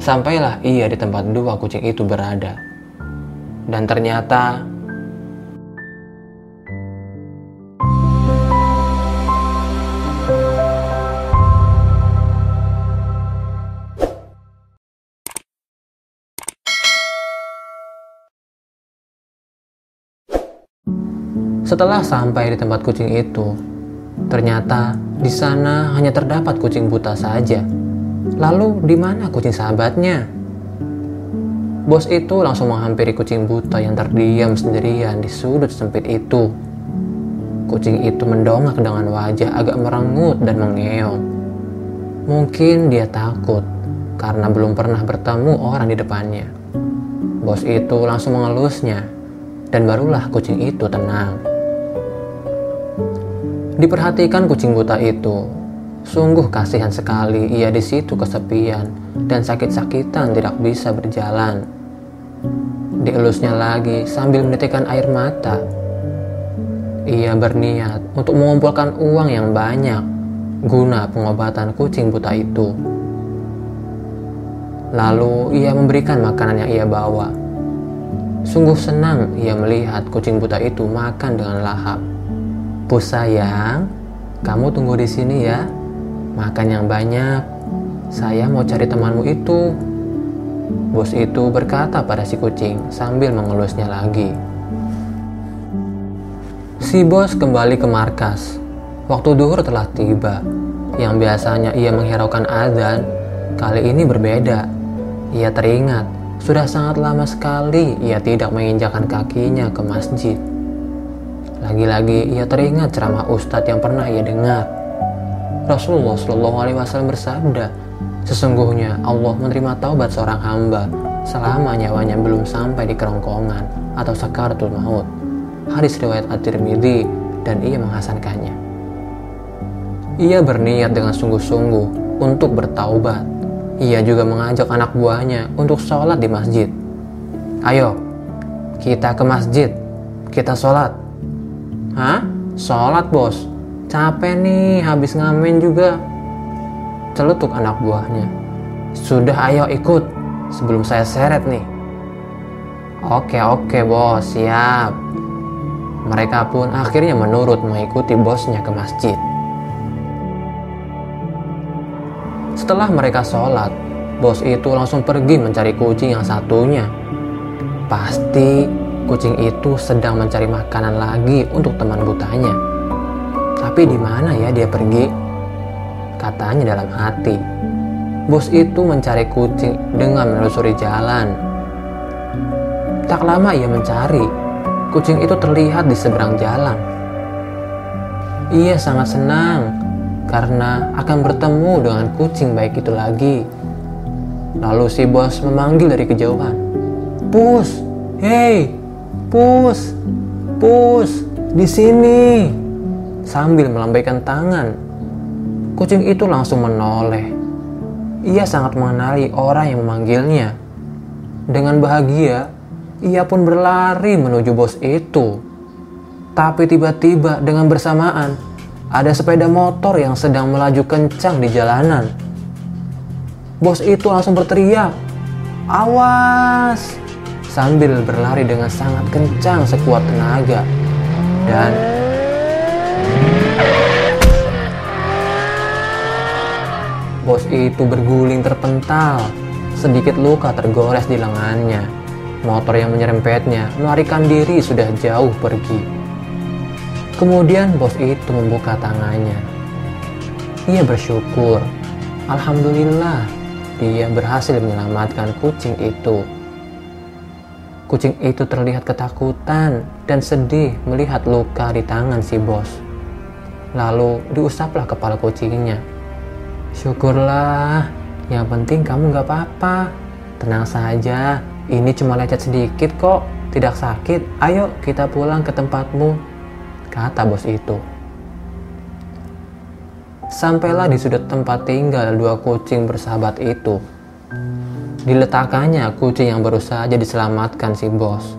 Sampailah ia di tempat dua kucing itu berada. Dan ternyata setelah sampai di tempat kucing itu, ternyata di sana hanya terdapat kucing buta saja. Lalu di mana kucing sahabatnya? Bos itu langsung menghampiri kucing buta yang terdiam sendirian di sudut sempit itu. Kucing itu mendongak dengan wajah agak merengut dan mengeong. Mungkin dia takut karena belum pernah bertemu orang di depannya. Bos itu langsung mengelusnya dan barulah kucing itu tenang. Diperhatikan kucing buta itu, sungguh kasihan sekali ia di situ kesepian dan sakit-sakitan tidak bisa berjalan. Dielusnya lagi sambil menitikkan air mata. Ia berniat untuk mengumpulkan uang yang banyak guna pengobatan kucing buta itu. Lalu ia memberikan makanan yang ia bawa. Sungguh senang ia melihat kucing buta itu makan dengan lahap. "Pus sayang, kamu tunggu di sini ya. Makan yang banyak. Saya mau cari temanmu itu." Bos itu berkata pada si kucing sambil mengelusnya lagi. Si bos kembali ke markas. Waktu duhur telah tiba. Yang biasanya ia menghiraukan azan, kali ini berbeda. Ia teringat, sudah sangat lama sekali ia tidak menginjakkan kakinya ke masjid. Lagi-lagi ia teringat ceramah ustadz yang pernah ia dengar. Rasulullah SAW bersabda, "Sesungguhnya Allah menerima taubat seorang hamba selama nyawanya belum sampai di kerongkongan atau sakaratul maut." Hadis riwayat At-Tirmidzi, dan ia menghasankannya. Ia berniat dengan sungguh-sungguh untuk bertaubat. Ia juga mengajak anak buahnya untuk sholat di masjid. "Ayo, kita ke masjid, kita sholat." "Hah? Sholat bos? Capek nih, habis ngamen juga," celetuk anak buahnya. "Sudah, ayo ikut, sebelum saya seret nih." Oke bos, siap." Mereka pun akhirnya menurut mengikuti bosnya ke masjid. Setelah mereka sholat, bos itu langsung pergi mencari kucing yang satunya. Pasti kucing itu sedang mencari makanan lagi untuk teman butanya. Tapi di mana ya dia pergi? Katanya dalam hati. Bos itu mencari kucing dengan menelusuri jalan. Tak lama ia mencari, kucing itu terlihat di seberang jalan. Ia sangat senang karena akan bertemu dengan kucing baik itu lagi. Lalu si bos memanggil dari kejauhan, "Pus, hei, Pus, Pus, di sini," sambil melambaikan tangan. Kucing itu langsung menoleh. Ia sangat mengenali orang yang memanggilnya. Dengan bahagia, ia pun berlari menuju bos itu. Tapi tiba-tiba dengan bersamaan, ada sepeda motor yang sedang melaju kencang di jalanan. Bos itu langsung berteriak, "Awas!" sambil berlari dengan sangat kencang sekuat tenaga. Dan bos itu berguling terpental. Sedikit luka tergores di lengannya. Motor yang menyerempetnya melarikan diri sudah jauh pergi. Kemudian bos itu membuka tangannya. Ia bersyukur. Alhamdulillah, dia berhasil menyelamatkan kucing itu. Kucing itu terlihat ketakutan dan sedih melihat luka di tangan si bos. Lalu diusaplah kepala kucingnya. "Syukurlah, yang penting kamu gak apa-apa. Tenang saja, ini cuma lecet sedikit kok, tidak sakit. Ayo kita pulang ke tempatmu," kata bos itu. Sampailah di sudut tempat tinggal dua kucing bersahabat itu. Diletakkannya kucing yang baru saja diselamatkan si bos.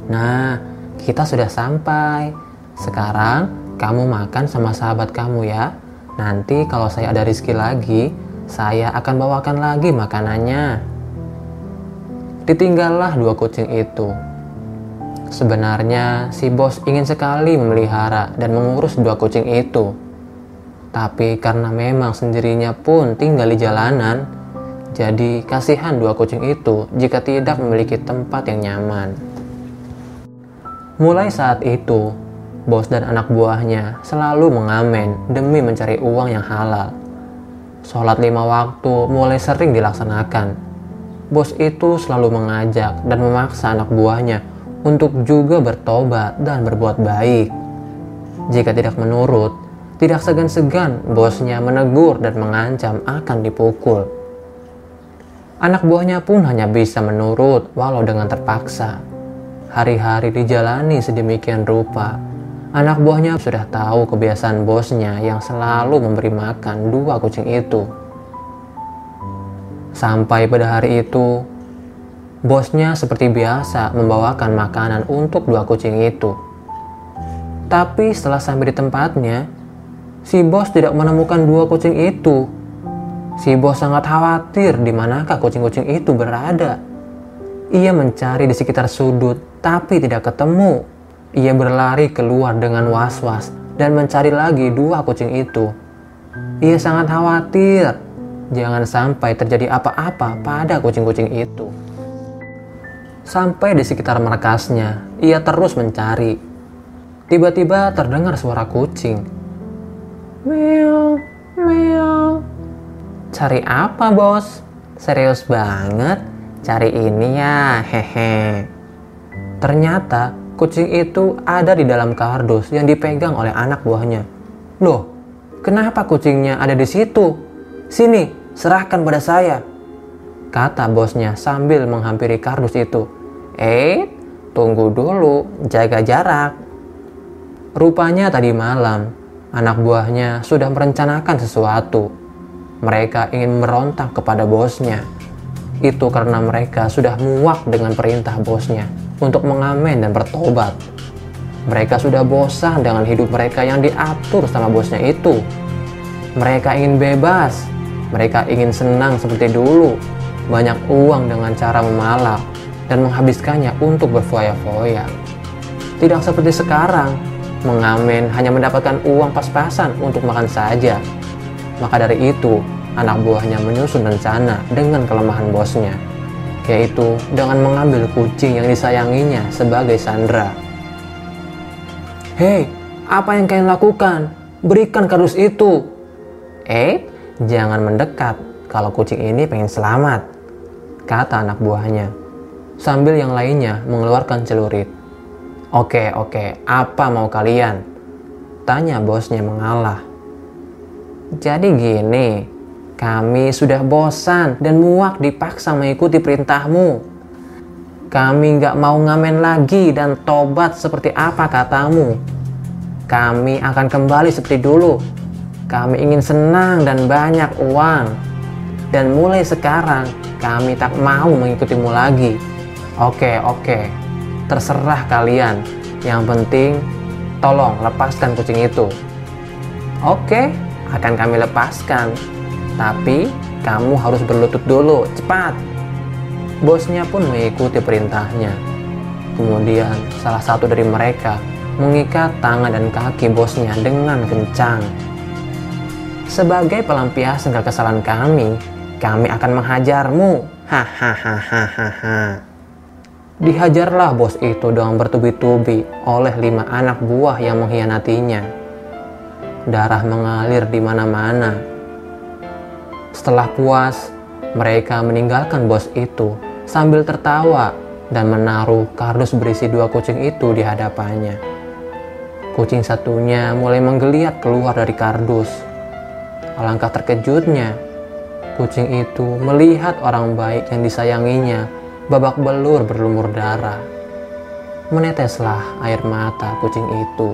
"Nah, kita sudah sampai. Sekarang kamu makan sama sahabat kamu ya. Nanti kalau saya ada rezeki lagi, saya akan bawakan lagi makanannya," ditinggallah dua kucing itu. Sebenarnya si bos ingin sekali memelihara dan mengurus dua kucing itu. Tapi karena memang sendirinya pun tinggal di jalanan, jadi kasihan dua kucing itu jika tidak memiliki tempat yang nyaman. Mulai saat itu, bos dan anak buahnya selalu mengamen demi mencari uang yang halal. Sholat 5 waktu mulai sering dilaksanakan. Bos itu selalu mengajak dan memaksa anak buahnya untuk juga bertobat dan berbuat baik. Jika tidak menurut, tidak segan-segan bosnya menegur dan mengancam akan dipukul. Anak buahnya pun hanya bisa menurut walau dengan terpaksa. Hari-hari dijalani sedemikian rupa. Anak buahnya sudah tahu kebiasaan bosnya yang selalu memberi makan dua kucing itu. Sampai pada hari itu, bosnya seperti biasa membawakan makanan untuk dua kucing itu. Tapi setelah sampai di tempatnya, si bos tidak menemukan dua kucing itu. Si bos sangat khawatir di manakah kucing-kucing itu berada. Ia mencari di sekitar sudut, tapi tidak ketemu. Ia berlari keluar dengan was-was dan mencari lagi dua kucing itu. Ia sangat khawatir, jangan sampai terjadi apa-apa pada kucing-kucing itu. Sampai di sekitar markasnya, ia terus mencari. Tiba-tiba terdengar suara kucing. Meow, meow. Cari apa, bos? Serius banget? Cari ini ya, hehe. Ternyata kucing itu ada di dalam kardus yang dipegang oleh anak buahnya. Loh, kenapa kucingnya ada di situ? Sini, serahkan pada saya, kata bosnya sambil menghampiri kardus itu. Tunggu dulu, jaga jarak. Rupanya tadi malam, anak buahnya sudah merencanakan sesuatu. Mereka ingin merontak kepada bosnya. Itu karena mereka sudah muak dengan perintah bosnya untuk mengamen dan bertobat. Mereka sudah bosan dengan hidup mereka yang diatur sama bosnya itu. Mereka ingin bebas. Mereka ingin senang seperti dulu. Banyak uang dengan cara memalak dan menghabiskannya untuk berfoya-foya. Tidak seperti sekarang, mengamen hanya mendapatkan uang pas-pasan untuk makan saja. Maka dari itu, anak buahnya menyusun rencana dengan kelemahan bosnya, yaitu dengan mengambil kucing yang disayanginya sebagai sandera. Hei, apa yang kalian lakukan? Berikan kardus itu. Jangan mendekat kalau kucing ini pengen selamat, kata anak buahnya, sambil yang lainnya mengeluarkan celurit. Oke, apa mau kalian? Tanya bosnya mengalah. Jadi gini, kami sudah bosan dan muak dipaksa mengikuti perintahmu. Kami gak mau ngamen lagi dan tobat seperti apa katamu. Kami akan kembali seperti dulu. Kami ingin senang dan banyak uang. Dan mulai sekarang, kami tak mau mengikutimu lagi. Oke, terserah kalian. Yang penting, tolong lepaskan kucing itu. Oke, akan kami lepaskan. Tapi kamu harus berlutut dulu, cepat. Bosnya pun mengikuti perintahnya. Kemudian salah satu dari mereka mengikat tangan dan kaki bosnya dengan kencang. Sebagai pelampiasan kekesalan kami akan menghajarmu. Hahaha. Dihajarlah bos itu dengan bertubi-tubi oleh 5 anak buah yang mengkhianatinya. Darah mengalir di mana-mana. Setelah puas, mereka meninggalkan bos itu sambil tertawa dan menaruh kardus berisi 2 kucing itu di hadapannya. Kucing satunya mulai menggeliat keluar dari kardus. Alangkah terkejutnya, kucing itu melihat orang baik yang disayanginya babak belur berlumur darah. Meneteslah air mata kucing itu.